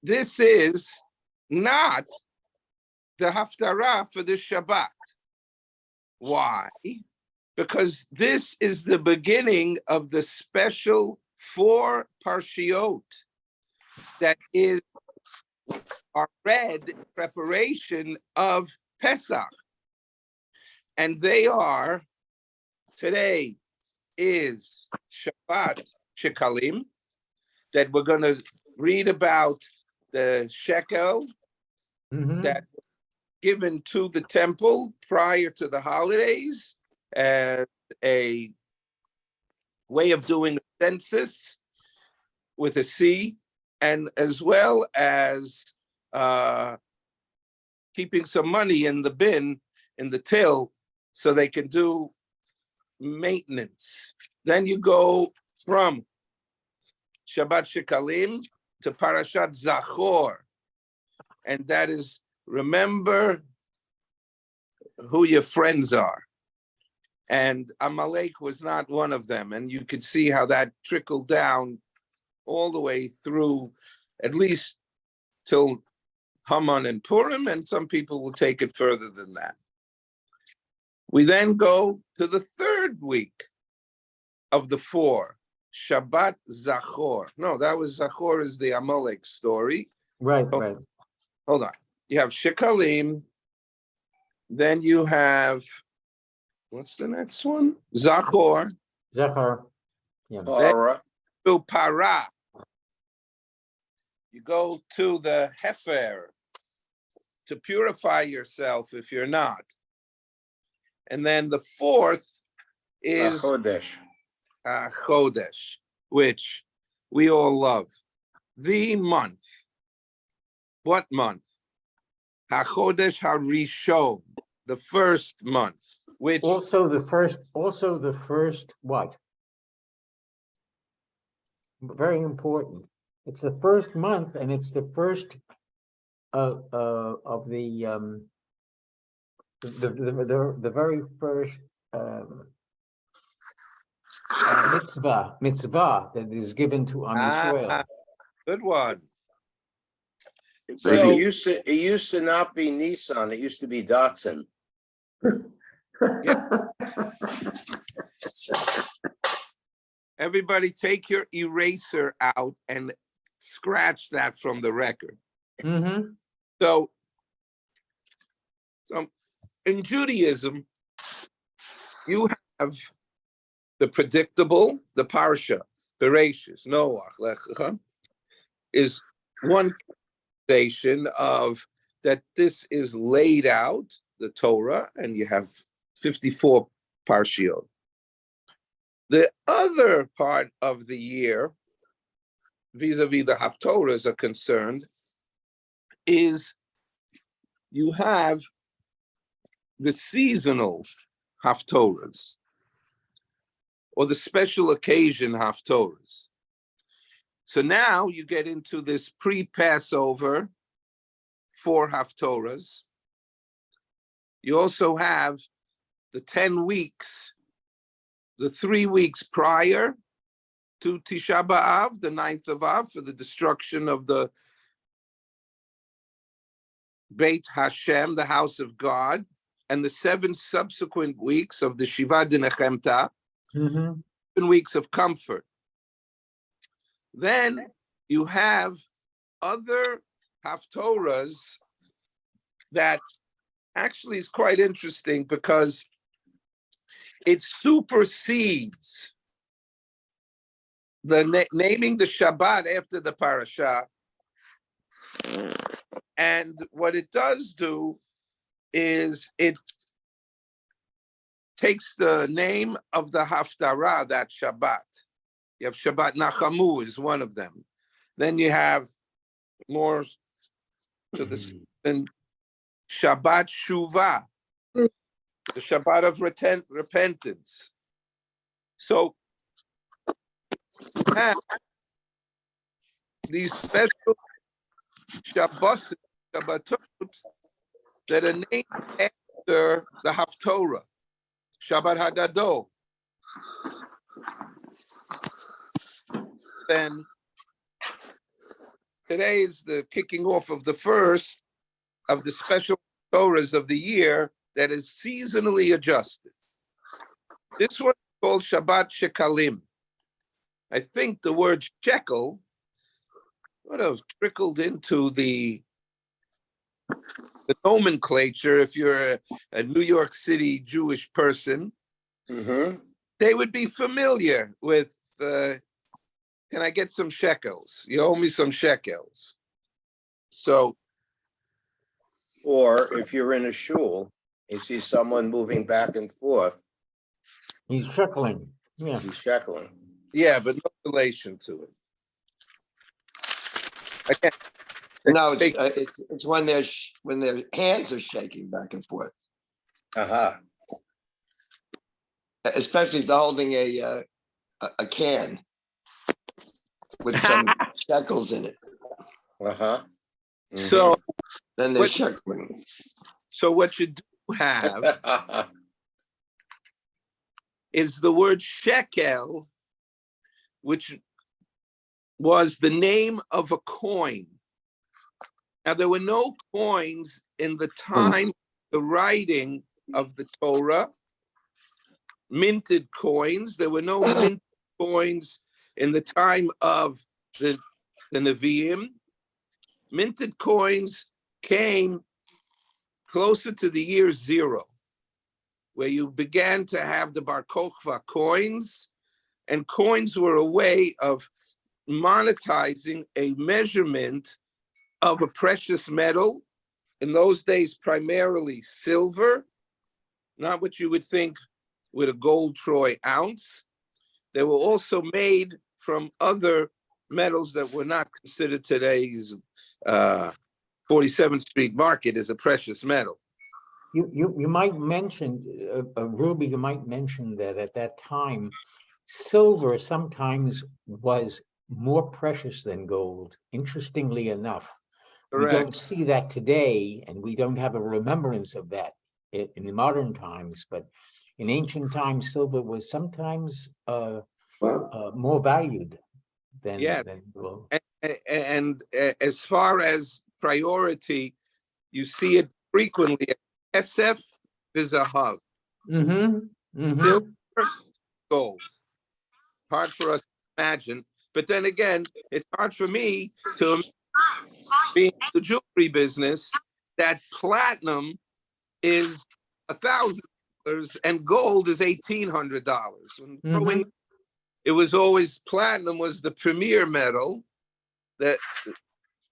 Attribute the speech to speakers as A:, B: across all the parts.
A: this is not the Haftarah for the Shabbat. Why? Because this is the beginning of the special 4 parshiot that are read in preparation of Pesach. And they are, today is Shabbat Shekalim, that we're going to read about the shekel that was given to the temple prior to the holidays as a way of doing a census with a C, and as well as keeping some money in the bin, in the till, so they can do maintenance. Then you go from Shabbat Shekalim to Parashat Zachor, and that is, remember who your friends are. And Amalek was not one of them. And you could see how that trickled down all the way through, at least till Haman and Purim, and some people will take it further than that. We then go to the 3rd week of the 4, Shabbat Zachor. No, that was Zachor is the Amalek story.
B: Right, right.
A: Hold on. You have Shekalim, then you have, what's the next one? Zachor.
B: Zachor. Yeah.
A: To Para. You go to the Hefer to purify yourself if you're not. And then the 4th is Chodesh, which we all love. The month. What month? HaChodesh HaRishon, the 1st month, which
B: also the first what? Very important. It's the 1st month, and it's the first of the very first mitzvah that is given to Am Yisrael.
A: Good one.
C: But it used to not be Nissan, it used to be Datsun.
A: Yeah. Everybody take your eraser out and scratch that from the record. So in Judaism, you have the predictable, the parsha, Bereshis, Noach, Lech Lecha, is one station of that this is laid out, the Torah, and you have 54 parshiot. The other part of the year, vis-a-vis the Haftorahs are concerned, is you have the seasonal Haftorahs, or the special occasion Haftorahs. So now you get into this pre-Passover 4 Haftorahs. You also have the 10 weeks, the 3 weeks prior to Tisha B'Av, the 9th of Av, for the destruction of the Beit Hashem, the house of God, and the 7 subsequent weeks of the Shiva D'Nechemta, 7 weeks of comfort. Then you have other Haftorahs that actually is quite interesting because it supersedes the naming the Shabbat after the parasha. And what it does do is it takes the name of the Haftarah, that Shabbat. You have Shabbat Nachamu is one of them. Then you have more to the Shabbat Shuvah, the Shabbat of repentance. So you have these special Shabbotot that are named after the Haftorah, Shabbat Hagadol. then, today is the kicking off of the first of the special Torahs of the year that is seasonally adjusted. This one is called Shabbat Shekalim. I think the word shekel would have trickled into the nomenclature. If you're a New York City Jewish person, they would be familiar with, can I get some shekels? You owe me some shekels. So,
C: Or if you're in a shul, you see someone moving back and forth,
B: He's chuckling. Yeah.
C: he's shekling.
A: yeah, but no relation to it. Again,
D: No, it's when when their hands are shaking back and forth, especially if they're holding a can with some shekels in it.
A: so
D: Then they're
A: What-
D: sheckling.
A: so what you do have is the word shekel, which was the name of a coin. Now, there were no coins in the time of the writing of the Torah, minted coins. There were no minted coins in the time of the Nevi'im. Minted coins came closer to the year 0, where you began to have the Bar Kochva coins, and coins were a way of monetizing a measurement of a precious metal. In those days, primarily silver, not what you would think with a gold troy ounce. They were also made from other metals that were not considered today's 47th Street market as a precious metal.
B: You might mention, Ruby, you might mention that at that time, silver sometimes was more precious than gold, interestingly enough. We don't
A: Correct.
B: see that today, and we don't have a remembrance of that in the modern times, but in ancient times, silver was sometimes more valued than gold.
A: And as far as priority, you see it frequently. Kesef v'zahav. Silver, gold. Hard for us to imagine. But then again, it's hard for me to be in the jewelry business that platinum is $1,000 and gold is $1,800. It was always, platinum was the premier metal that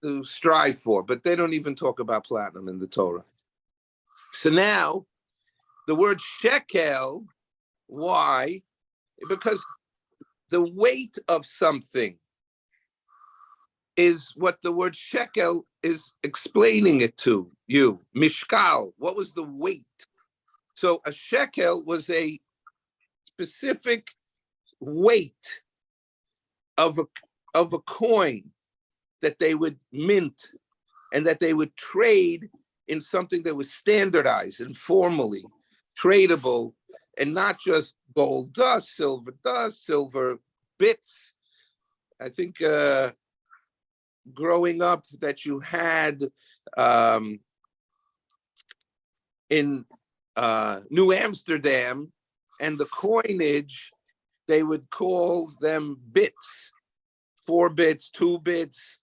A: to strive for, but they don't even talk about platinum in the Torah. So now the word shekel, why? Because the weight of something is what the word shekel is explaining it to you. Mishkal, what was the weight? So a shekel was a specific weight of a coin that they would mint and that they would trade in something that was standardized and formally tradable, and not just gold dust, silver bits. I think growing up that you had in New Amsterdam, and the coinage, they would call them bits, 4 bits, 2 bits,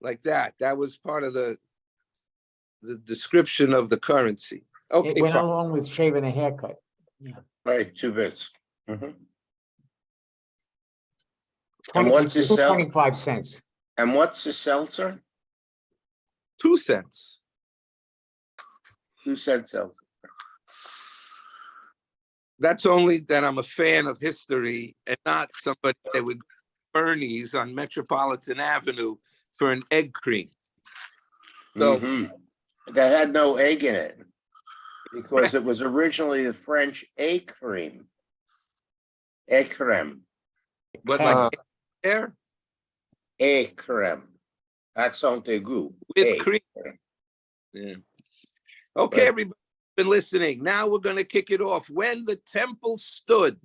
A: like that. That was part of the description of the currency. Okay,
B: It went
A: fine.
B: along with shaving a haircut.
C: Right, 2 bits. And
B: 20
C: what's the sell?
B: 25 cents.
C: And what's the seltzer?
A: 2 cents.
C: 2 cent seltzer.
A: That's only that I'm a fan of history and not somebody that would go to Bernie's on Metropolitan Avenue for an egg cream. So
C: That had no egg in it, because it was originally the French egg cream. Egg creme.
A: but like there
C: Egg creme. Accent aigu.
A: with
C: Egg.
A: cream. Yeah. Okay,
C: Right.
A: everybody been listening. Now we're going to kick it off. When the temple stood.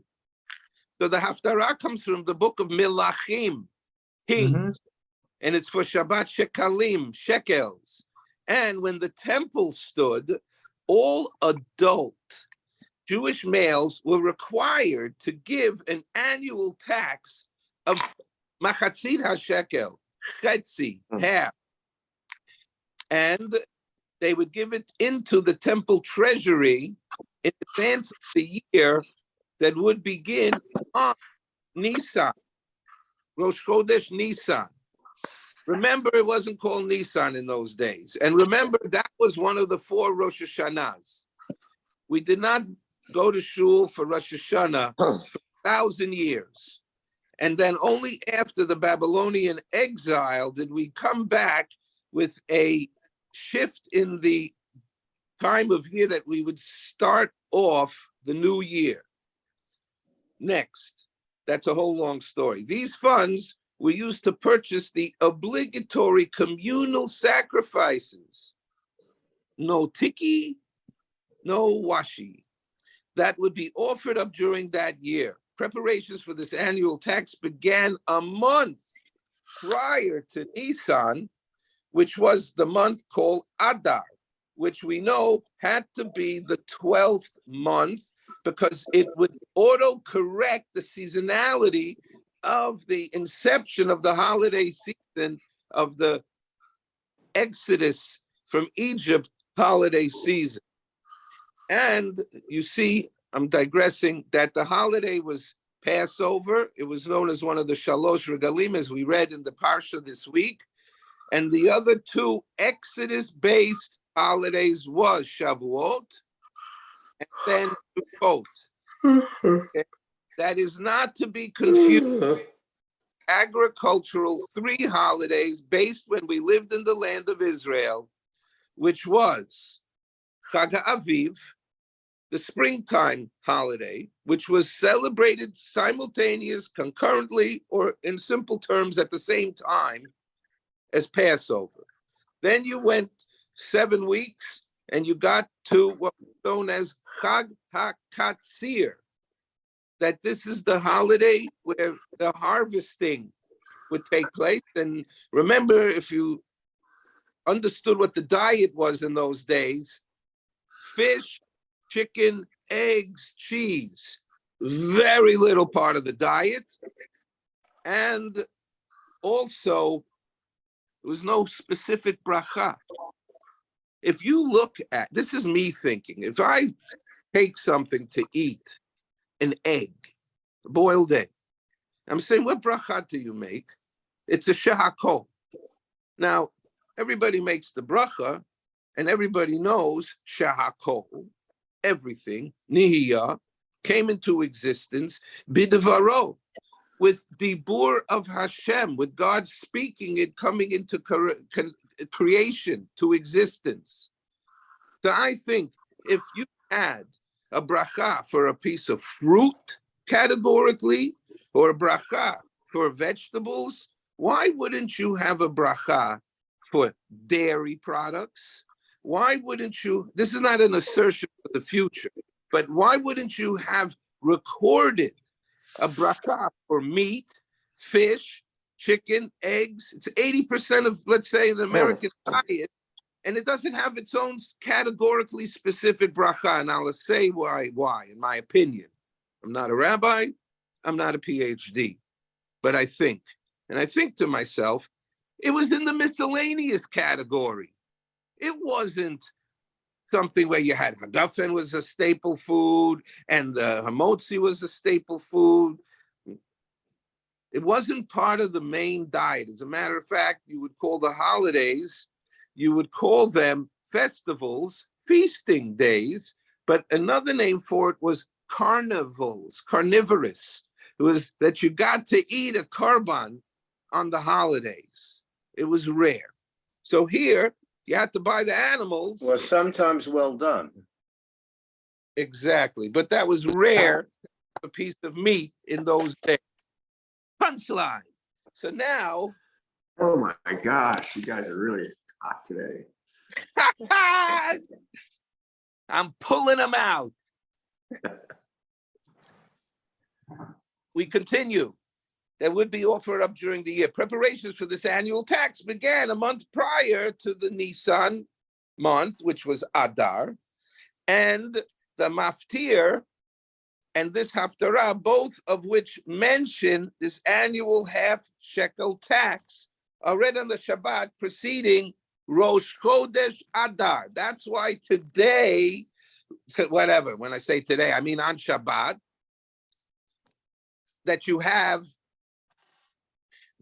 A: So the Haftorah comes from the book of Milachim. kings, and it's for Shabbat Shekalim, shekels. And when the temple stood, all adult Jewish males were required to give an annual tax of machatzit hashekel, chetzi, half, and they would give it into the temple treasury in advance of the year that would begin on Nisan, Rosh Chodesh Nisan. Remember, it wasn't called Nisan in those days. And remember, that was one of the 4 Rosh Hashanahs. We did not go to shul for Rosh Hashanah for 1,000 years. And then only after the Babylonian exile did we come back with a shift in the time of year that we would start off the new year. Next, that's a whole long story. These funds were used to purchase the obligatory communal sacrifices. No tiki, no washi. That would be offered up during that year. Preparations for this annual tax began a month prior to Nisan, which was the month called Adar, which we know had to be the 12th month because it would auto-correct the seasonality of the inception of the holiday season of the Exodus from Egypt holiday season. And you see, I'm digressing, that the holiday was Passover. It was known as one of the Shalosh Regalim, as we read in the Parsha this week. And the other 2 Exodus-based holidays was Shavuot and then Sukkot. Okay? That is not to be confused. Agricultural 3 holidays based when we lived in the land of Israel, which was Chag HaAviv, the springtime holiday, which was celebrated simultaneous, concurrently, or in simple terms at the same time as Passover. Then you went 7 weeks and you got to what was known as Chag HaKatzir, that this is the holiday where the harvesting would take place. And remember, if you understood what the diet was in those days, fish, chicken, eggs, cheese, very little part of the diet. And also, there was no specific bracha. If you look at, this is me thinking, if I take something to eat, an egg, a boiled egg, I'm saying, what bracha do you make? It's a shehakol. Now, everybody makes the bracha, and everybody knows shehakol, everything, nihiyah, came into existence, bidvaro, with dibur of Hashem, with God speaking it, coming into creation, to existence. So I think if you add a bracha for a piece of fruit, categorically, or a bracha for vegetables, why wouldn't you have a bracha for dairy products? Why wouldn't you, this is not an assertion for the future, but why wouldn't you have recorded a bracha for meat, fish, chicken, eggs? It's 80% of, let's say, the American diet, and it doesn't have its own categorically specific bracha. And I'll say why, in my opinion. I'm not a rabbi, I'm not a PhD, but I think to myself, it was in the miscellaneous category. It wasn't something where you had hagafen was a staple food and the hamotzi was a staple food. It wasn't part of the main diet. As a matter of fact, you would call the holidays, you would call them festivals, feasting days, but another name for it was carnivals, carnivorous. It was that you got to eat a korban on the holidays. It was rare. So here, you had to buy the animals.
C: Well, sometimes well done.
A: Exactly, but that was rare, a piece of meat in those days. Punchline. So now,
D: Oh my gosh, you guys are really hot today.
A: I'm pulling them out. We continue. that would be offered up during the year. Preparations for this annual tax began a month prior to the Nisan month, which was Adar, and the Maftir and this Haftorah, both of which mention this annual half-shekel tax, are read on the Shabbat preceding Rosh Chodesh Adar. That's why today, whatever, when I say today, I mean on Shabbat, that you have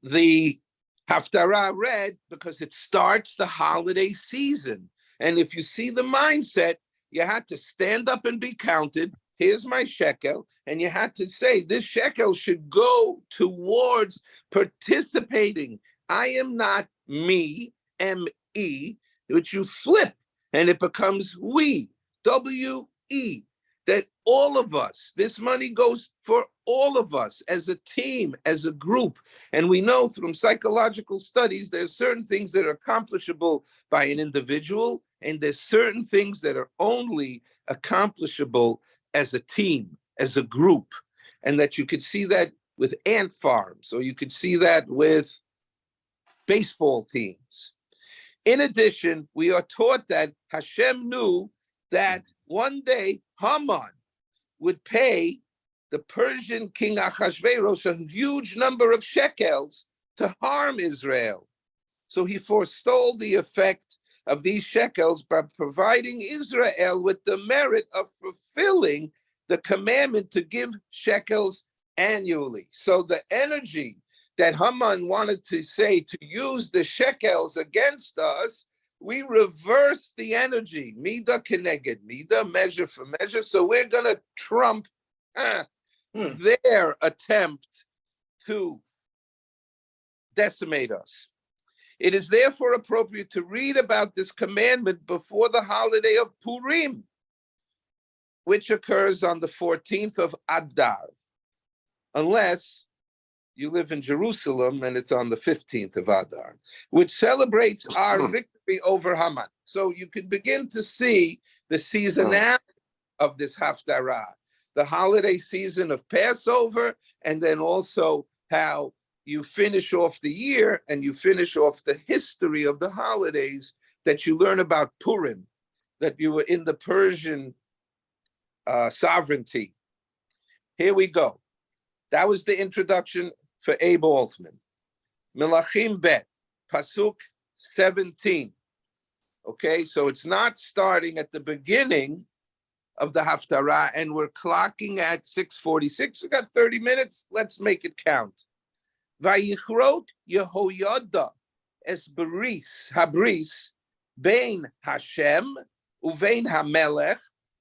A: the Haftarah read because it starts the holiday season. And if you see the mindset, you had to stand up and be counted. Here's my shekel. And you had to say, this shekel should go towards participating. I am not me, M-E, which you flip and it becomes we, W-E. That all of us, this money goes for all of us as a team, as a group. And we know from psychological studies, there's certain things that are accomplishable by an individual, and there's certain things that are only accomplishable as a team, as a group. And that you could see that with ant farms, or you could see that with baseball teams. In addition, we are taught that Hashem knew that one day Haman would pay the Persian king Achashverosh a huge number of shekels to harm Israel. So he forestalled the effect of these shekels by providing Israel with the merit of fulfilling the commandment to give shekels annually. So the energy that Haman wanted to say to use the shekels against us, we reverse the energy, mida keneged mida, measure for measure. So we're going to trump their attempt to decimate us. It is therefore appropriate to read about this commandment before the holiday of Purim, which occurs on the 14th of Adar, unless you live in Jerusalem and it's on the 15th of Adar, which celebrates our victory over Haman. So you can begin to see the seasonality of this Haftarah, the holiday season of Passover, and then also how you finish off the year and you finish off the history of the holidays that you learn about Purim, that you were in the Persian sovereignty. Here we go. That was the introduction for Abe Altman. Melachim Bet, Pasuk 17. Okay, so it's not starting at the beginning of the Haftarah, and we're clocking at 6:46. We got 30 minutes. Let's make it count. Vayichrot Yehoyada es habris bein Hashem uvein hamelech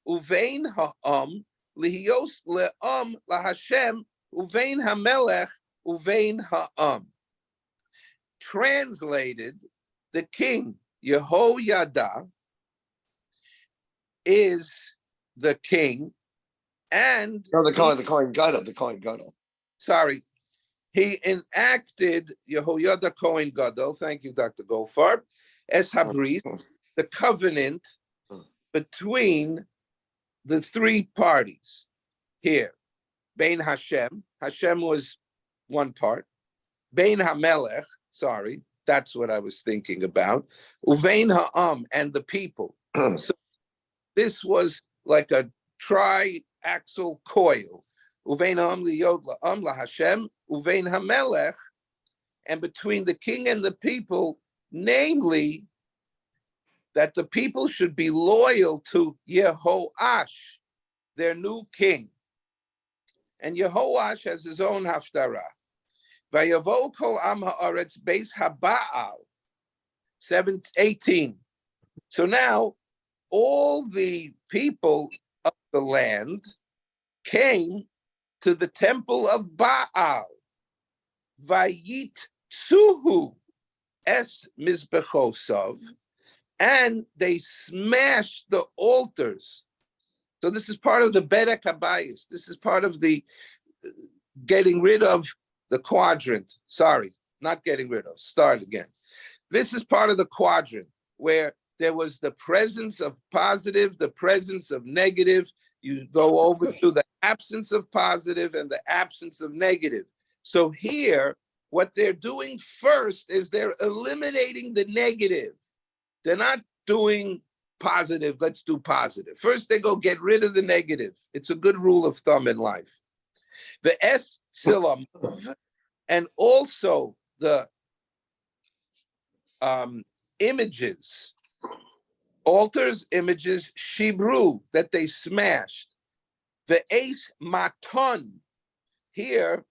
A: uvein ha'am lihios le'am laHashem uvein hamelech uvein ha'am. Translated, the king Yehoyada is the king, and
D: No, the Kohen Gadol.
A: Sorry, he enacted Yehoyada Kohen Gadol. Thank you, Dr. Goldfarb. Es habris, the covenant between the three parties here. Bein Hashem. Hashem was one part. Bein HaMelech. Sorry, that's what I was thinking about. Uvein Ha'am, and the people. So this was like a triaxle coil. Uvein Ha'am liyod la'am laHashem, Uvein HaMelech, and between the king and the people, namely, that the people should be loyal to Yehoash, their new king. And Yehoash has his own Haftarah. Vayavo kol am haaretz beis haba'al, 18. So now, all the people of the land came to the temple of Baal. Vayit suhu es mizbechosav, and they smashed the altars. So this is part of the Bedek Habayis. This is part of the getting rid of the quadrant. Sorry, not getting rid of. Start again. This is part of the quadrant where there was the presence of positive, the presence of negative. You go over to the absence of positive and the absence of negative. So here, what they're doing first is they're eliminating the negative. They're not doing positive, let's do positive. First, they go get rid of the negative. It's a good rule of thumb in life. The S Silam, and also the images, altars, images, Shibru, that they smashed. The Ace Maton, here,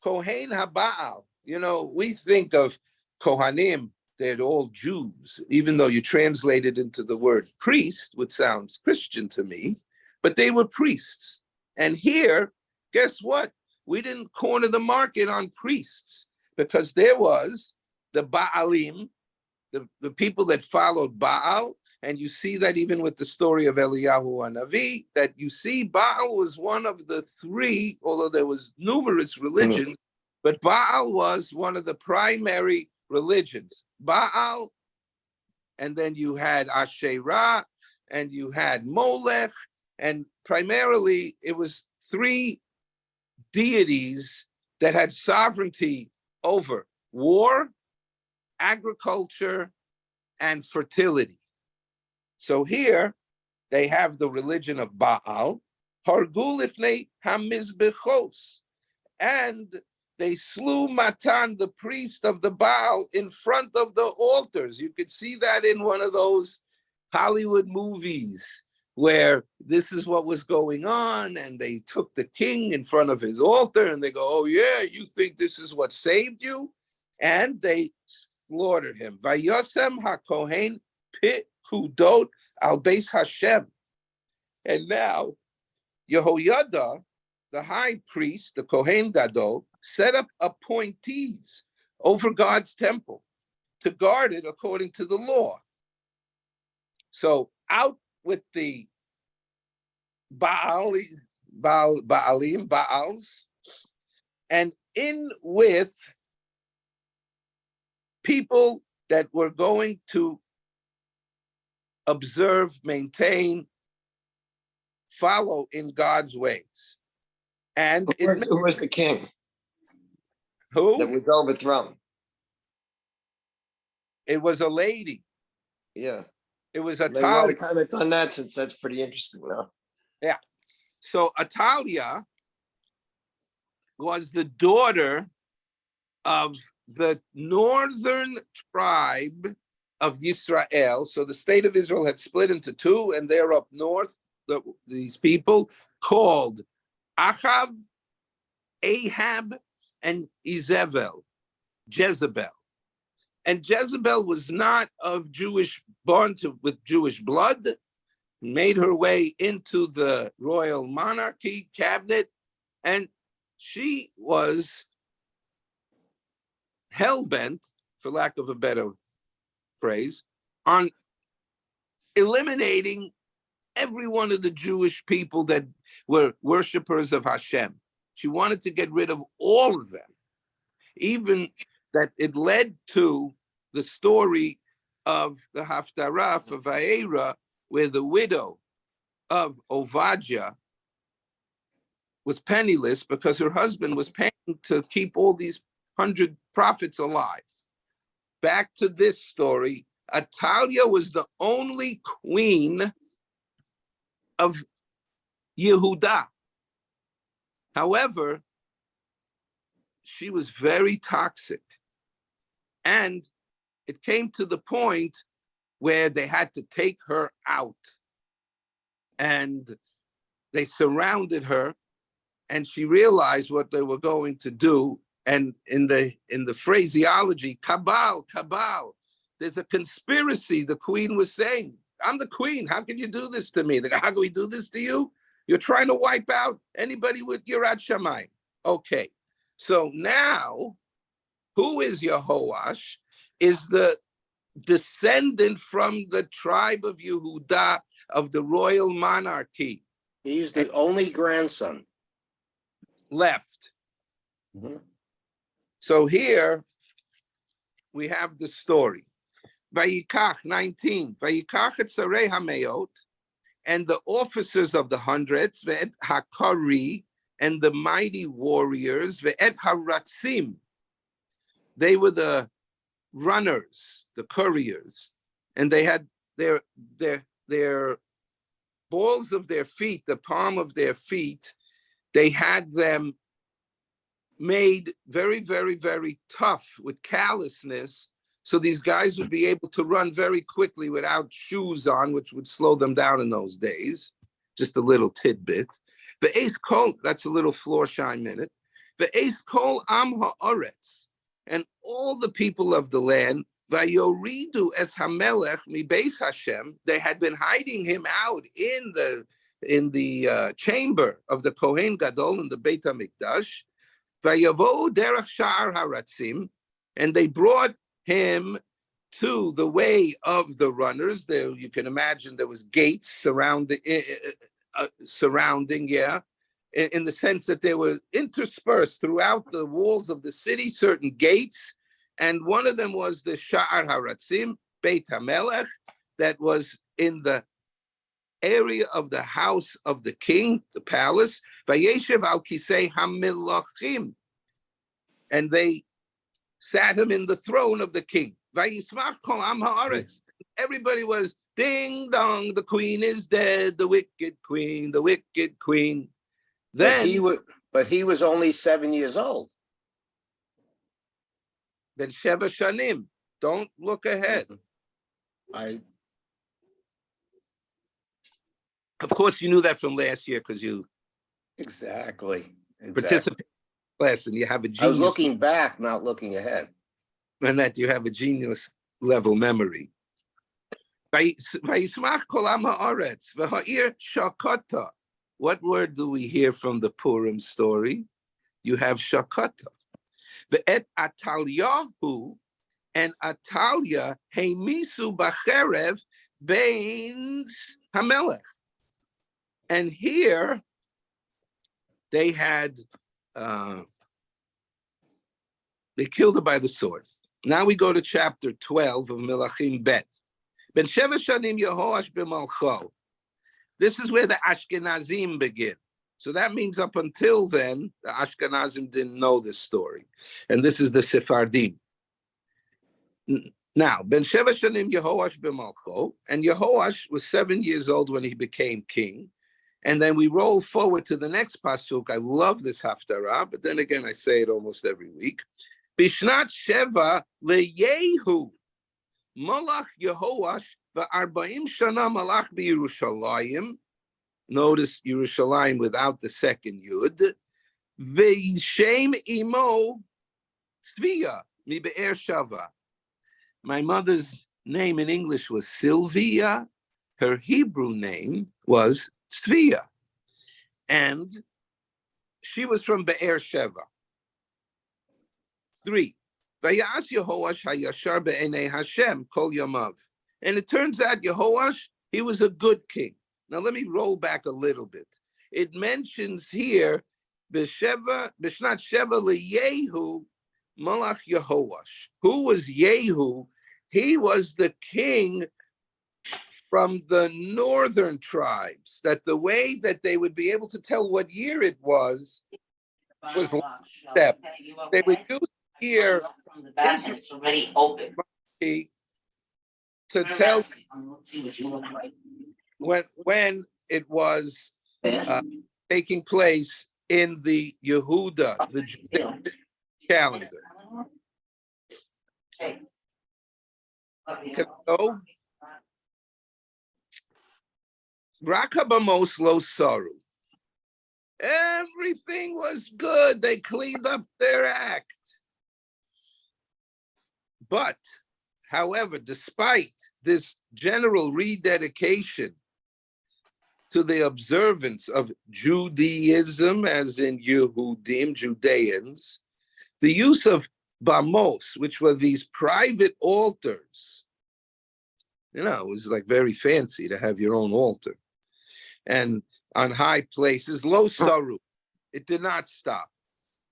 A: Kohen Haba'al. You know, we think of Kohanim, they're all Jews, even though you translate it into the word priest, which sounds Christian to me, but they were priests. And here, guess what? We didn't corner the market on priests because there was the Baalim, the people that followed Baal. And you see that even with the story of Eliyahu Hanavi, that you see Baal was one of the three, although there was numerous religions, but Baal was one of the primary religions. Baal, and then you had Asherah, and you had Molech, and primarily it was three deities that had sovereignty over war, agriculture, and fertility. So here they have the religion of Baal, Hargu lifnei hamizbechos, and they slew Matan, the priest of the Baal, in front of the altars. You could see that in one of those Hollywood movies where this is what was going on, and they took the king in front of his altar, and they go, oh yeah, you think this is what saved you? And they slaughtered him. Vayosem HaKohen Pekudot al Beis Hashem. And now Yehoyada, the high priest, the Kohen Gadol, set up appointees over God's temple to guard it according to the law. So out with the Baals, and in with people that were going to observe, maintain, follow in God's ways. And
D: Who was the king that
A: who?
D: was overthrown?
A: It was a lady.
D: Yeah.
A: It was a
D: Maybe I ought to
A: Atalia.
D: comment on that since that's pretty interesting now.
A: Yeah. So Atalia was the daughter of the northern tribe of Yisrael. So the state of Israel had split into two, and they're up north, these people called Achav, Ahab, and Jezebel. And Jezebel was not of with Jewish blood, made her way into the royal monarchy cabinet, and she was hell-bent, for lack of a better phrase, on eliminating every one of the Jewish people that were worshipers of Hashem. She wanted to get rid of all of them, even that it led to the story of the Haftarah for Va'era, where the widow of Ovadia was penniless because her husband was paying to keep all these 100 prophets alive. Back to this story, Atalia was the only queen of Yehuda. However, she was very toxic. And it came to the point where they had to take her out. And they surrounded her, and she realized what they were going to do. And in the phraseology, cabal, there's a conspiracy, the queen was saying. I'm the queen, how can you do this to me? How can we do this to you? You're trying to wipe out anybody with Yirat Shamayim. Okay, so now, who is Yehoash? Is the descendant from the tribe of Yehuda, of the royal monarchy.
C: He's the only grandson.
A: Left.
C: Mhm.
A: So here we have the story. Vayikach 19. Vayikach et Sarei Hameot, and the officers of the hundreds, Ve'et Hakari, and the mighty warriors, ve'et haratzim, they were the runners, the couriers, and they had their balls of their feet, the palm of their feet, they had them made very, very, very tough with callousness, so these guys would be able to run very quickly without shoes on, which would slow them down in those days. Just a little tidbit. The ace kol, that's a little floor shine minute. The ace kol am ha'aretz, and all the people of the land, vayoridu es hamelech mi beis Hashem, they had been hiding him out in the chamber of the Kohen Gadol in the Beit HaMikdash. Vayavo derech sha'ar haratzim, and they brought him to the way of the runners. There, you can imagine there was gates surrounding, in the sense that they were interspersed throughout the walls of the city, certain gates, and one of them was the Sha'ar Haratzim, Beit HaMelech, that was in the area of the house of the king, the palace, Vayeshev al Kisei HaMelachim, and they sat him in the throne of the king. Vayismach kol am haaretz. Everybody was ding dong, the queen is dead, the wicked queen, the wicked queen. Then
C: but he was only 7 years old.
A: Ben Sheva Shanim. Don't look ahead. Of course, you knew that from last year because you
C: Exactly.
A: participated in class and you have a genius.
C: I was looking back, not looking ahead.
A: And that you have a genius level memory. Vayismach kol am haaretz v'ha'ir shakata. What word do we hear from the Purim story? You have shakata. Ve'et Atalyahu, and Atalia heimisu b'cherev beins hamelech. And here they had, they killed her by the sword. Now we go to chapter 12 of Melachim Bet. Ben Sheva Shanim Yehoash b'malcho. This is where the Ashkenazim begin. So that means up until then, the Ashkenazim didn't know this story. And this is the Sephardim. Now, Ben Sheva Shanim Yehoash b'malcho, and Yehoash was 7 years old when he became king. And then we roll forward to the next pasuk. I love this Haftorah, but then again, I say it almost every week. Bishnat Sheva leYehu, Malach Yehoash v'arba'im shana malach b'Yerushalayim. Notice Yerushalayim without the second yud. V'shem imo Tzviya mi be'er Shava. My mother's name in English was Sylvia. Her Hebrew name was Tzviya, and she was from Be'er Sheva. 3. Vayas Yehoash hayashar be'enei Hashem kol yamav. And it turns out Yehoash, he was a good king. Now let me roll back a little bit. It mentions here B'Sheva B'Shnat Sheva leYehu Malach Yehoash. Who was Yehu? He was the king from the northern tribes, that the way that they would be able to tell what year it was step. They would use here
E: it's already open.
A: to tell when it was taking place in the Yehuda, the Jewish calendar. So, Rakabamos lo saru. Everything was good. They cleaned up their act. But, however, despite this general rededication to the observance of Judaism, as in Yehudim, Judeans, the use of bamos, which were these private altars, it was like very fancy to have your own altar. And on high places, lo saru, it did not stop.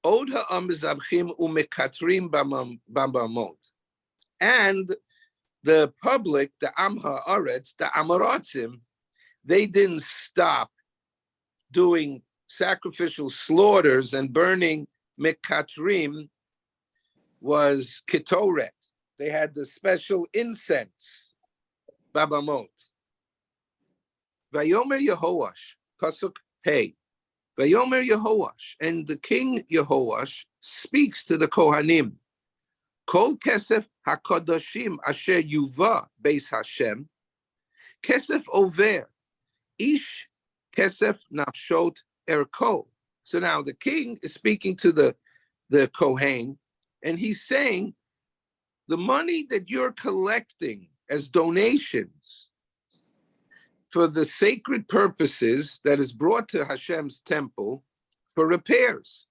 A: Od ha'am mezabchim umekatrim bamamot. And the public, the Am Ha'aretz, the Amoratzim, they didn't stop doing sacrificial slaughters and burning mekatrim was ketoret. They had the special incense, babamot. Vayomer Yehoash, pasuk hey. Vayomer Yehoash, and the king Yehoash speaks to the Kohanim. Kol kesef hakodoshim asher yuva beis Hashem, kesef over, ish kesef nafshot erko. So now the king is speaking to the Kohen, and he's saying, the money that you're collecting as donations for the sacred purposes that is brought to Hashem's temple for repairs.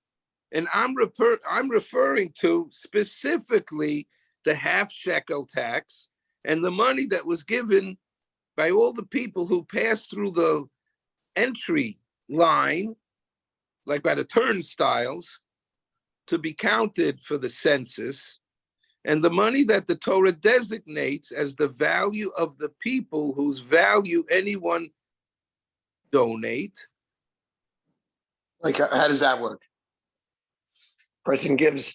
A: And I'm referring to specifically the half shekel tax and the money that was given by all the people who passed through the entry line, like by the turnstiles, to be counted for the census, and the money that the Torah designates as the value of the people whose value anyone donate.
D: Like, how does that work? Person wants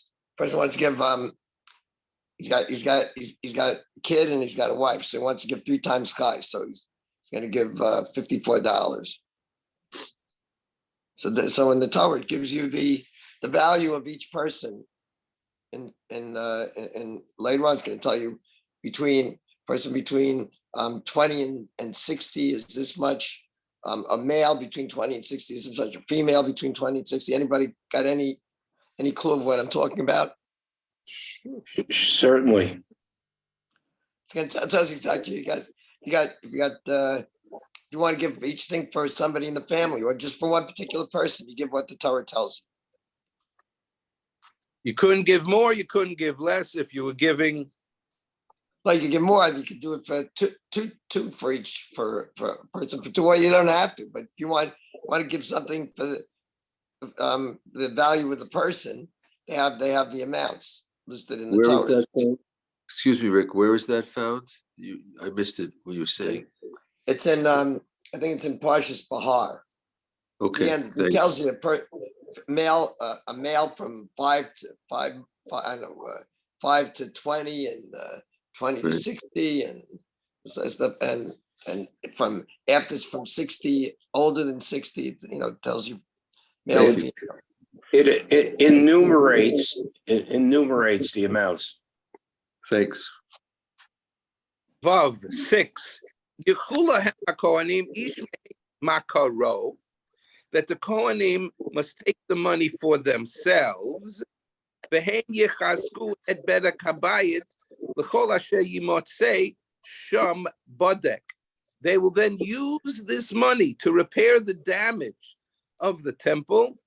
D: to give, he's got a kid and he's got a wife, so he wants to give 3 times sky, so he's going to give $54. So in the Torah, it gives you the value of each person, and later on it's going to tell you between 20 and 60 is this much, a male between 20 and 60 is this much, a female between 20 and 60. Anybody got any clue of what I'm talking about?
C: Certainly.
D: It's going to tell you exactly. If you want to give each thing for somebody in the family or just for one particular person, you give what the Torah tells you.
A: You couldn't give more, you couldn't give less if you were giving.
D: Like, you give more, you could do it for two for each, for a person, for 2, or you don't have to. But if you want to give something for the value of the person, they have the amounts listed in the
F: Where
D: Torah.
F: is that found? Excuse me, Rick, where is that found? I missed it, what you were saying.
D: It's in, I think it's in Parshas Bahar.
F: Okay,
D: And it
F: thanks.
D: tells you a male from 5 to 20 and 20 to
F: Right.
D: 60 and stuff, and from 60 older than 60, it tells you male and female.
C: It enumerates the amounts.
F: Thanks.
A: Vav 6. Yechula HaKohanim ish makaro, that the Kohanim must take the money for themselves. V'hem yechazku et bet hakabayit l'chol asher yimotzei sham bodek. They will then use this money to repair the damage of the temple,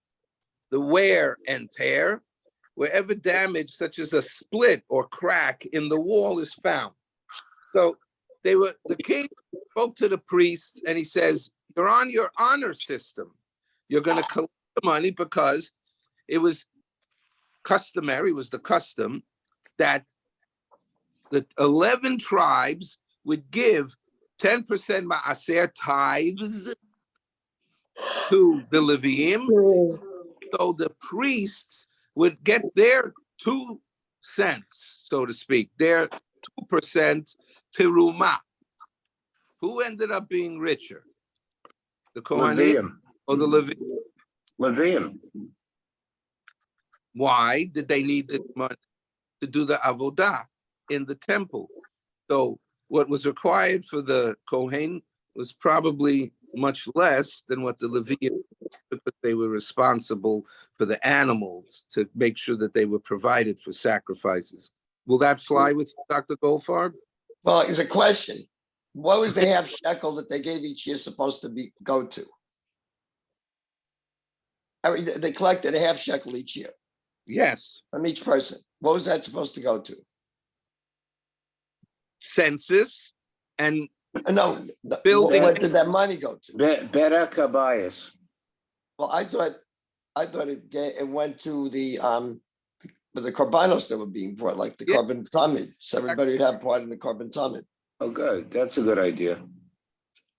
A: the wear and tear, wherever damage such as a split or crack in the wall is found. So the king spoke to the priests and he says, you're on your honor system. You're going to collect the money because it was customary, was the custom that the 11 tribes would give 10% ma'aser tithes to the Leviim. So the priests would get their 2 cents, so to speak, their 2% teruma. Who ended up being richer? The Kohanim
C: Levium.
A: or the Leviim?
C: Levium.
A: Why did they need the money to do the avodah in the temple? So what was required for the Kohen was probably much less than what the Levium, because they were responsible for the animals to make sure that they were provided for sacrifices. Will that fly with you, Dr. Goldfarb?
D: Well, it's a question. What was the half shekel that they gave each year supposed to go to? I mean, they collected a half shekel each year
A: Yes.
D: from each person. What was that supposed to go to?
A: Census and
D: No,
A: Building.
D: what did that money go to?
C: Beta Kabayas.
D: Well, I thought it went to the korbanos that were being brought, like the
A: Yeah.
D: korban tamid. So everybody would have part in the korban tamid.
C: Oh, good. That's a good idea.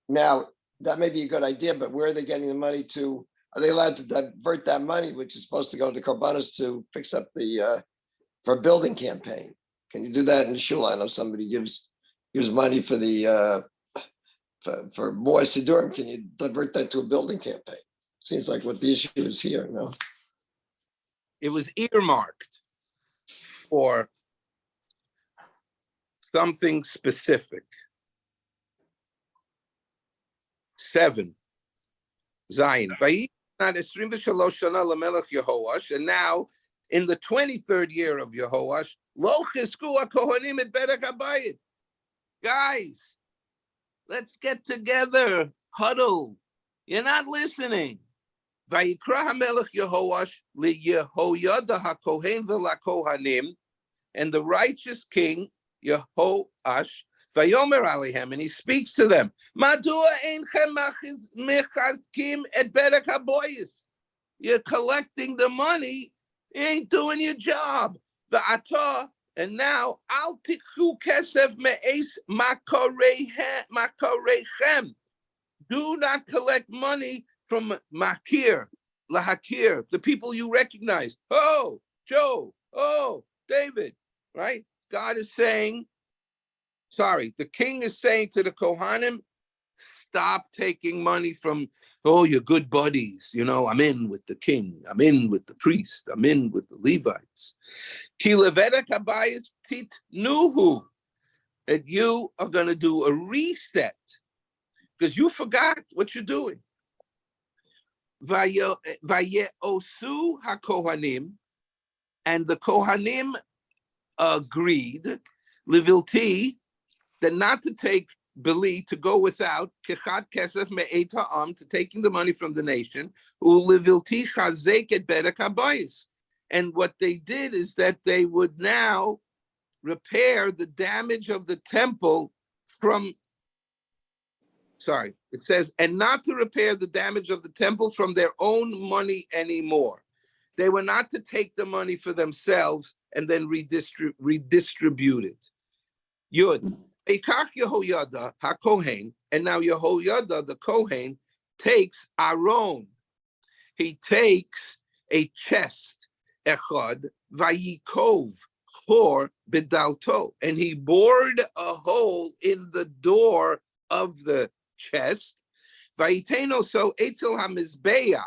D: Now, that may be a good idea, but where are they getting the money to are they allowed to divert that money, which is supposed to go to Korbanos to fix up for a building campaign? Can you do that in the shul? I know somebody gives money for the, for more Sidurim. Can you divert that to a building campaign? Seems like what the issue is here, no?
A: It was earmarked for something specific. 7. Zion. And now, in the 23rd year of Yehoash, guys, let's get together, huddle. You're not listening. Vayikra HaMelech Yehoash liYehoyada HaKohen v'laKohanim, and the righteous king Yehoash Vayomer Alehem, and he speaks to them. Madua einchem mecharkim et berek haboyis. You're collecting the money, you ain't doing your job. Va'ata, and now al tikhu kesef me'es makorechem. Do not collect money from Makir, Lahakir, the people you recognize. Oh, Joe, oh, David, right? God is saying, the king is saying to the Kohanim, stop taking money from, your good buddies. I'm in with the king. I'm in with the priest. I'm in with the Levites. Ki levedek habayis titnuhu, that you are going to do a reset because you forgot what you're doing. Vayeosu hakohanim, and the Kohanim agreed, livilti, that not to take Beli, to go without kechat kesef me'et ha'am, to taking the money from the nation, ulivilti chazek et berek habayis. And what they did is that they would now repair the damage of the temple it says, and not to repair the damage of the temple from their own money anymore. They were not to take the money for themselves and then redistribute it. Yud. Eikach Yehoyada HaKohen, and now Yehoyada, the Kohen, takes Aaron. He takes a chest, Echad, Vayikov, Chor Bidalto, and he bored a hole in the door of the chest, Vayiteno so Eitzel HaMizbeach,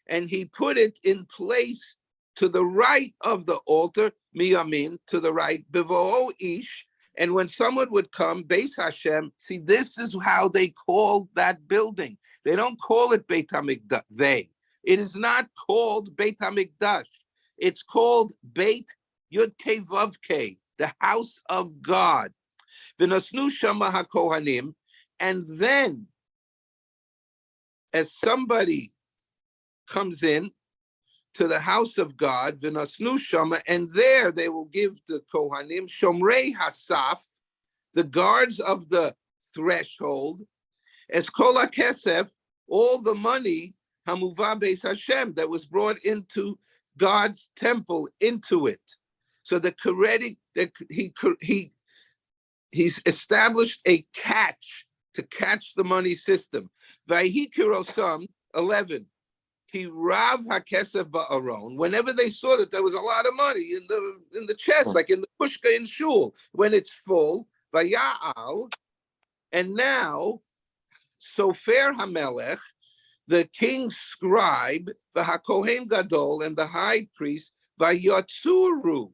A: and he put it in place to the right of the altar, Miyamin, to the right, Bevo Ish. And when someone would come, Beis Hashem, see, this is how they call that building. They don't call it Beit HaMikdash. It is not called Beit HaMikdash. It's called Beit Yud-Kei Vav-Kei, the house of God. V'nosnu shama haKohanim, and then, as somebody comes in to the house of God, v'nosnu shama, and there they will give the Kohanim, Shomrei Hasaf, the guards of the threshold, as Kol HaKesef, all the money, Hamuvah Beis Hashem, that was brought into God's temple, into it. So the Koretic, he's established a catch to catch the money system. Vayhi Kirosam, 11. Ki Rav HaKesef Ba'aron. Whenever they saw that there was a lot of money in the chest, like in the pushka in shul, when it's full, Vaya'al, and now Sofer HaMelech, the king's scribe, the HaKohen Gadol, and the high priest, Vayotzuru,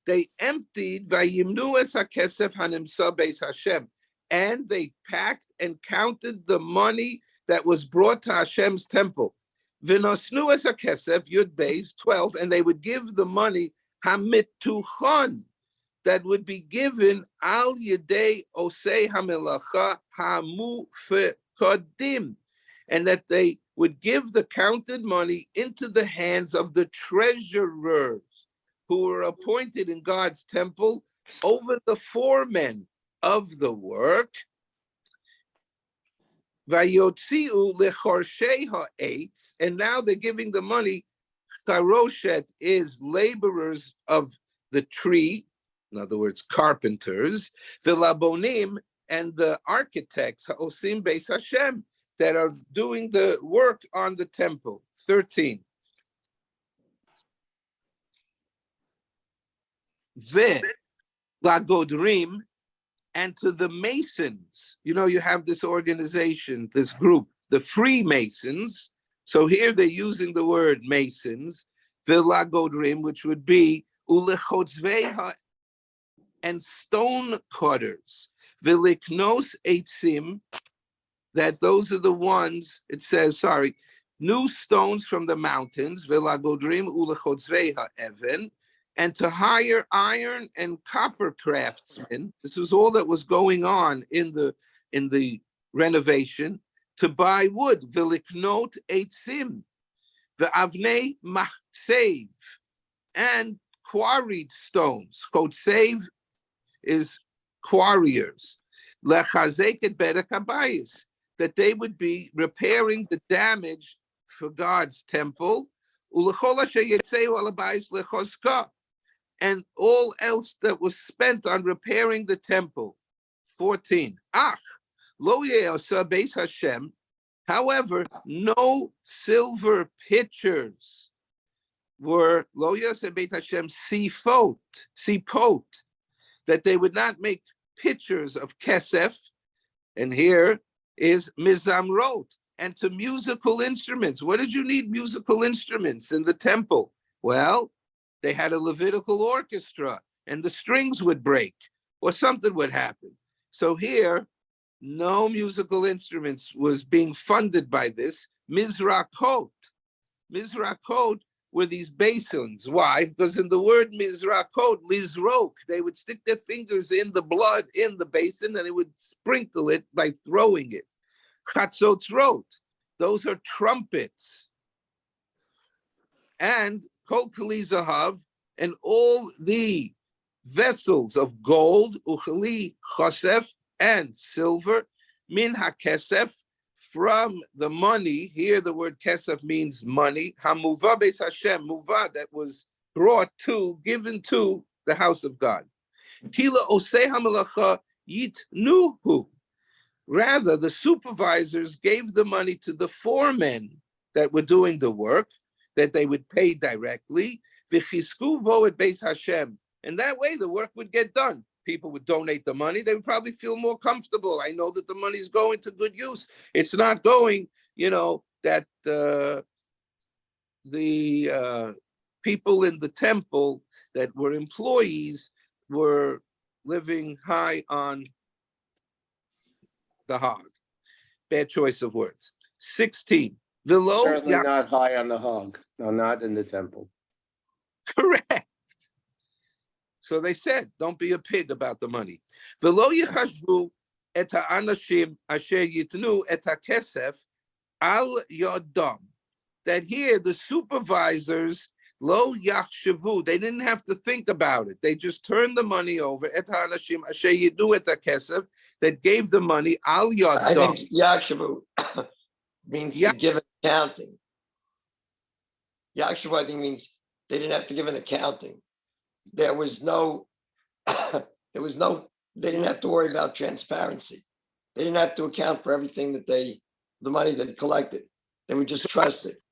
A: they emptied Vayimnu es HaKesef Hanimsa Beis Hashem, and they packed and counted the money that was brought to Hashem's temple. V'nosnu es HaKesef, Yud Beis, 12, and they would give the money Hamituchon, that would be given Al Yedei Osei HaMelacha HaMufekodim, and that they would give the counted money into the hands of the treasurers who were appointed in God's temple over the foremen of the work. Vayotziu lechorshei ha'etz, and now they're giving the money. Charoshet is laborers of the tree, in other words, carpenters. V'labonim, and the architects, ha'osim beis Hashem, that are doing the work on the temple. 13. Ve lagodrim, and to the Masons. You know, you have this organization, this group, the Freemasons. So here they're using the word Masons, the lagodrim, which would be ulechotzveha, and stone cutters, viliknos eitzim, that those are the ones, it says, sorry, new stones from the mountains, vilagodrim ulechotzveha even, and to hire iron and copper craftsmen. This was all that was going on in the renovation, to buy wood, viliknot eitzim, ve'avnei machsev, and quarried stones. Chotsev is quarriers. Lechazek et berek habayis, that they would be repairing the damage for God's temple. Ulechol asher yetzeu al habayis lechozka, and all else that was spent on repairing the temple. 14. Ach, lo ye'osa beis Hashem. However, no silver pitchers were lo ye'osa beis Hashem sipot, that they would not make pitchers of kesef, and here is mizamrot, and to musical instruments. What did you need musical instruments in the temple? Well, they had a Levitical orchestra, and the strings would break, or something would happen. So here, no musical instruments was being funded by this. Mizrakot were these basins. Why? Because in the word mizrakot, lizrok, they would stick their fingers in the blood in the basin, and they would sprinkle it by throwing it. Chatzotzrot, those are trumpets. And kol kli zahav, and all the vessels of gold, uchli chosef, and silver, min hakesef, from the money. Here the word kesef means money. Hamuva beis Hashem, muva, that was brought to, given to the house of God. Kila osei hamalacha yitnuhu. Rather, the supervisors gave the money to the foremen that were doing the work, that they would pay directly. V'chisku bo et beis Hashem, and that way the work would get done. People would donate the money. They would probably feel more comfortable. I know that the money is going to good use. It's not going, that the people in the temple that were employees were living high on the hog. Bad choice of words. 16.
C: Certainly not high on the hog. No, not in the temple.
A: Correct. So they said, don't be a pig about the money. V'lo yichashvu et ha'anashim asher yitnu et ha'kesef al yodam. That here the supervisors, lo yachshavu, they didn't have to think about it. They just turned the money over. Et ha'anashim asher yitnu et ha'kesef, that gave the money al yodam.
D: I think yakshavu means to give an accounting. Yakshavu, I think, means they didn't have to give an accounting. They didn't have to worry about transparency. They didn't have to account for everything the money they collected. They would just trust it.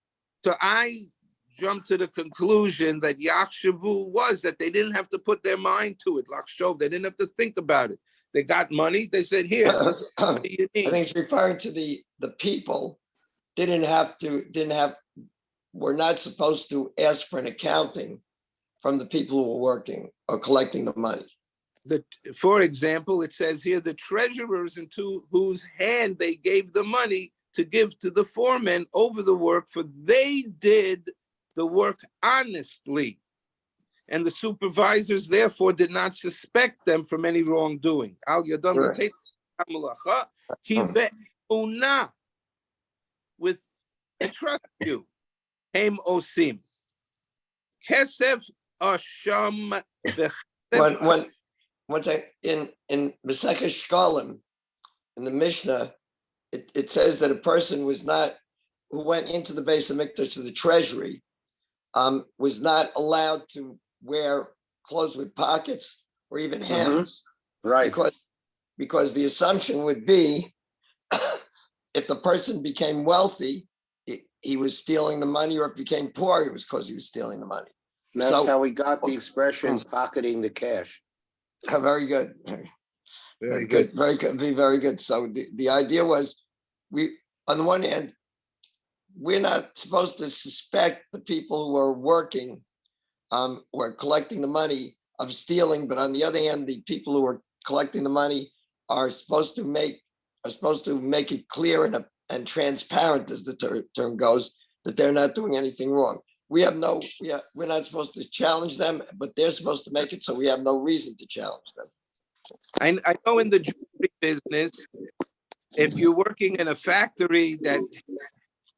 A: So I jumped to the conclusion that Yachshavu was that they didn't have to put their mind to it. Lachshov, they didn't have to think about it. They got money. They said, here, what do you need?
D: I think it's referring to the people were not supposed to ask for an accounting from the people who were working or collecting the money.
A: For example, it says here, the treasurers into whose hand they gave the money to give to the foremen over the work, for they did the work honestly. And the supervisors, therefore, did not suspect them from any wrongdoing. With trust you. Haim osim. Kesef asham.
D: Once in Masechah Shekalim, in the Mishnah, it says that a person who went into the Beis Hamikdash to the treasury, was not allowed to wear clothes with pockets or even hems.
C: Right.
D: Because the assumption would be if the person became wealthy, he was stealing the money, or if he became poor, it was because he was stealing the money.
C: And that's
D: So-
C: how we got the expression pocketing the cash.
D: Very good.
A: Very good.
D: Very good. Very good. So the idea was, on the one hand, we're not supposed to suspect the people who are working, or collecting the money of stealing, but on the other hand, the people who are collecting the money are supposed to make it clear and transparent, as the term goes, that they're not doing anything wrong. We're not supposed to challenge them, but they're supposed to make it, so we have no reason to challenge them.
A: I know in the jewelry business, if you're working in a factory that's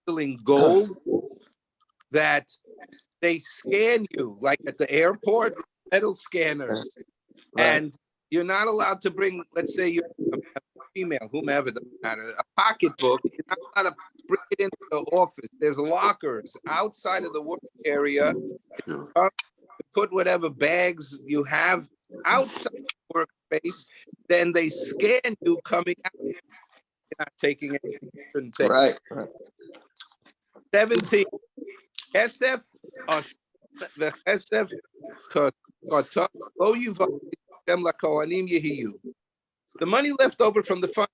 A: selling gold, that they scan you, like at the airport, metal scanners,
D: Right.
A: and you're not allowed to bring, let's say you're a female, whomever, doesn't matter, a pocketbook. You're not allowed to bring it into the office. There's lockers outside of the work area. Put whatever bags you have outside the workspace. Then they scan you coming out. You're not taking anything.
D: Right.
A: 17. Kesef v'chesef k'tah lo yuvad shem lakohanim yehiyu. The money left over from the fund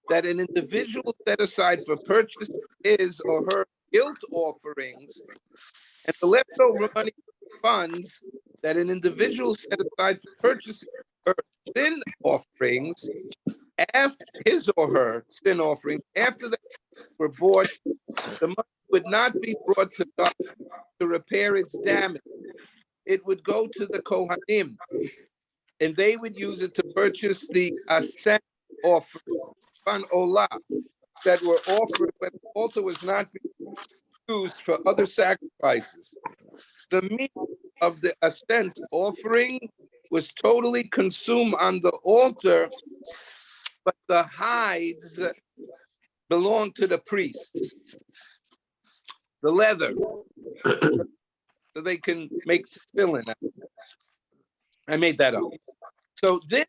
A: that an individual set aside for purchase his or her guilt offerings, and the leftover money funds that an individual set aside for purchasing her sin offerings, after his or her sin offerings, after they were bought, the money would not be brought to God to repair its damage. It would go to the Kohanim, and they would use it to purchase the ascent offerings, Fan Olah, that were offered when the altar was not being used for other sacrifices. The meat of the ascent offering was totally consumed on the altar, but the hides belonged to the priests. The leather, so they can make tefillin. I made that up. So this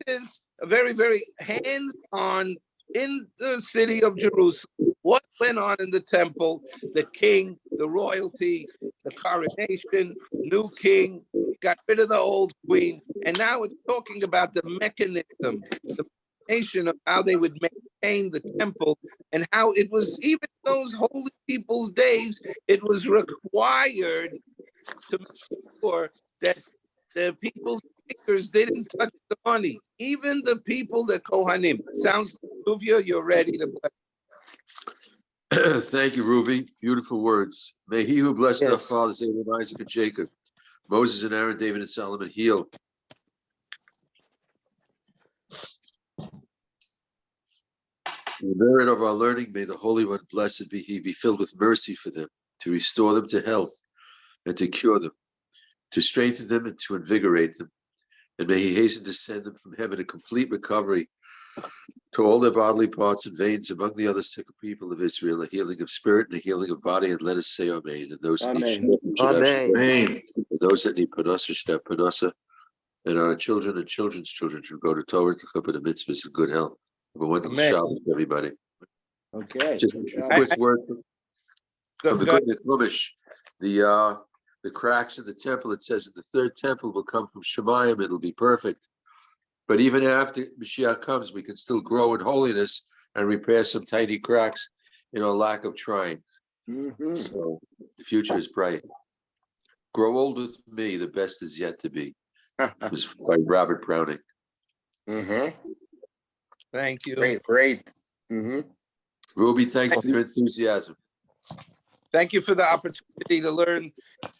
A: is a very, very hands-on in the city of Jerusalem. What went on in the temple, the king, the royalty, the coronation, new king, got rid of the old queen, and now it's talking about the mechanism, the nation of how they would maintain the temple, and how it was, even those holy people's days, it was required to make sure that the people's fingers didn't touch the money, even the people, the Kohanim. Sounds like Tuvia, you're ready to bless.
F: Thank you, Ruby. Beautiful words. May he who blessed our
D: Yes.
F: fathers, Abraham, Isaac, and Jacob, Moses and Aaron, David and Solomon, heal. In the merit of our learning, may the Holy One, blessed be he, be filled with mercy for them, to restore them to health and to cure them, to strengthen them and to invigorate them. And may he hasten to send them from heaven a complete recovery to all their bodily parts and veins, among the other sick people of Israel, a healing of spirit and a healing of body. And let us say amen. And those that need
C: Amen.
F: shidduchim should have
D: Amen.
F: shidduchim. And those that need panasa should have panasa. And our children and children's children should go to Torah, to chuppah, to mitzvahs, and good health. Have a wonderful
A: Amen.
F: Shabbos, everybody.
C: Okay.
F: Just
C: good
F: a
C: job.
F: quick word from the
A: Go-
F: good Chumash. The cracks in the temple, it says, in the third temple will come from Shemayim. It'll be perfect. But even after Mashiach comes, we can still grow in holiness and repair some tiny cracks in our lack of trying.
C: Mhm.
F: So the future is bright. Grow old with me, the best is yet to be. It was by Robert Browning.
C: Mhm.
A: Thank you.
C: Great, great. Mhm.
F: Ruby, thanks for your enthusiasm.
A: Thank you for the opportunity to learn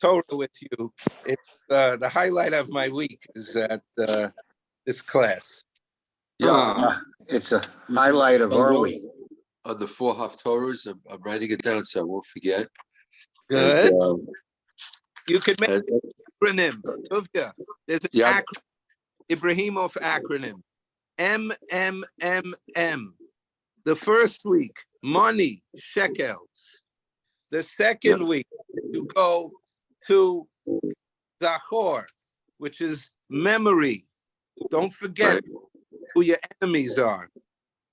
A: Torah with you. It's the highlight of my week is at this class.
F: Yeah,
C: It's a highlight of our week.
F: on the 4 Haftorahs, I'm writing it down so I won't forget.
A: Good.
F: And,
A: You can make
F: and-
A: an acronym. Tuvia, there's an
F: Yeah.
A: acronym, Ebrahimoff acronym. MMMM. The first week, money, shekels. The second
F: Yep.
A: week, you go to Zachor, which is memory. Don't forget
F: Right.
A: who your enemies are.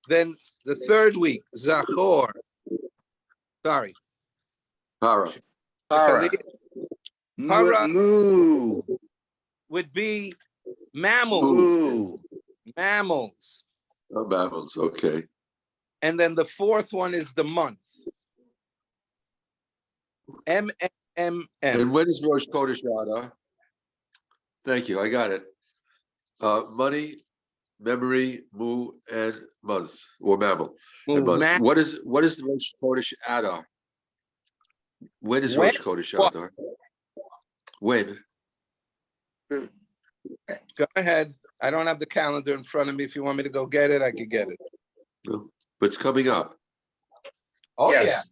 A: Then the third week, Zachor. Sorry.
F: Para.
C: Para.
A: Para
C: Moo.
A: would be mammals.
C: Moo.
A: Mammals.
F: Oh, mammals. Okay.
A: And then the fourth one is the month. M.
F: And when is Rosh Chodesh Adar? Thank you. I got it. Money, memory, mu, and months or mammal. And months. What is the Rosh Chodesh Adar? When is
A: When?
F: Rosh Chodesh
A: What?
F: Adar? When?
A: Go ahead. I don't have the calendar in front of me. If you want me to go get it, I could get it.
F: No, but it's coming up.
A: Oh,
C: Yes.
A: yeah.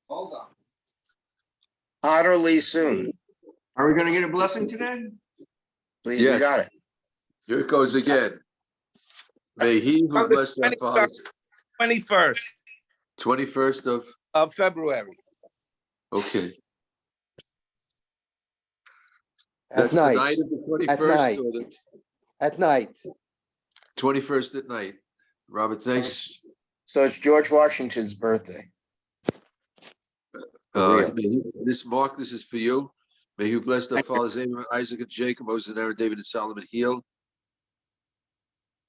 A: Hold on.
C: Utterly soon.
D: Are we gonna get a blessing today?
C: Please, we
F: Yes.
C: got it.
F: Here it goes again. May he who blessed our fathers.
A: 21st
F: 21st
A: of February.
F: okay.
G: At
F: That's the
G: night,
F: night of the 21st
G: night.
F: or the
G: at night.
F: 21st at night. Robert, thanks.
C: So it's George Washington's birthday. Real.
F: Mark, this is for you. May you bless our fathers Abraham, Isaac, and Jacob, Moses, and Aaron, David, and Solomon heal.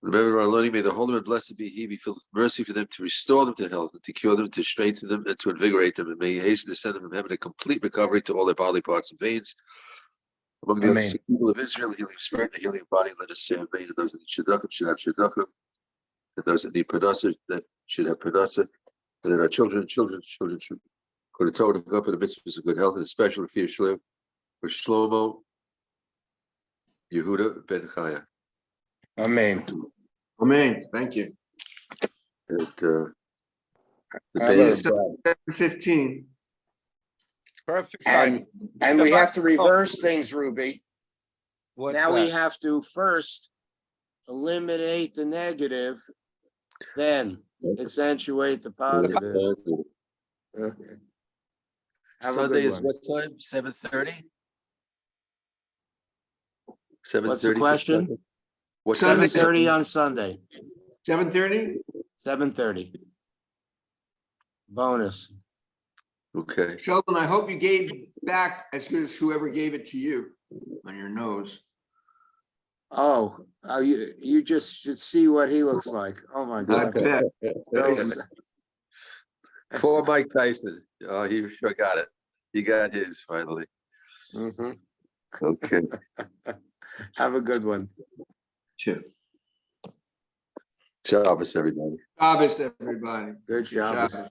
F: Remember our learning, may the Holy and blessed be he, be filled with mercy for them, to restore them to health, and to cure them, to strengthen them, and to invigorate them. And may he hasten to send them from heaven a complete recovery to all their bodily parts and veins. Among the
C: Amen.
F: people of Israel, healing of spirit and healing of body, let us say amen. And those that need shidduchim should have shidduchim. And those that need parnasa, that should have parnasa. And then our children should go to Torah to go up in the midst of good health, and especially for Shlomo, for Shlomo Yehuda ben Chaya.
C: Amen.
D: Amen. Thank you.
F: And, the
C: See
F: baby-
C: you
D: 7:15.
A: Perfect time.
C: And we have to reverse things, Ruby.
A: What's
C: Now we
A: that?
C: have to first eliminate the negative, then accentuate the positive. Okay. Have a
F: Sunday
C: good
F: is
C: one.
F: what time? 7:30? 7:30.
C: What's the question?
F: What time is it?
C: 7:30 on Sunday,
D: 7:30?
C: 7:30. Bonus.
F: Okay.
D: Sheldon, I hope you gave back as good as whoever gave it to you on your nose.
C: Oh, you just should see what he looks like. Oh my
D: I
C: God.
D: bet.
C: Those-
F: Poor Mike Tyson. Oh, he sure got it. He got his finally.
C: Mhm.
F: Okay.
C: Have a good one.
D: Two.
F: Shabbos, everybody.
D: Shabbos, everybody.
C: Good job.
D: Shabbos.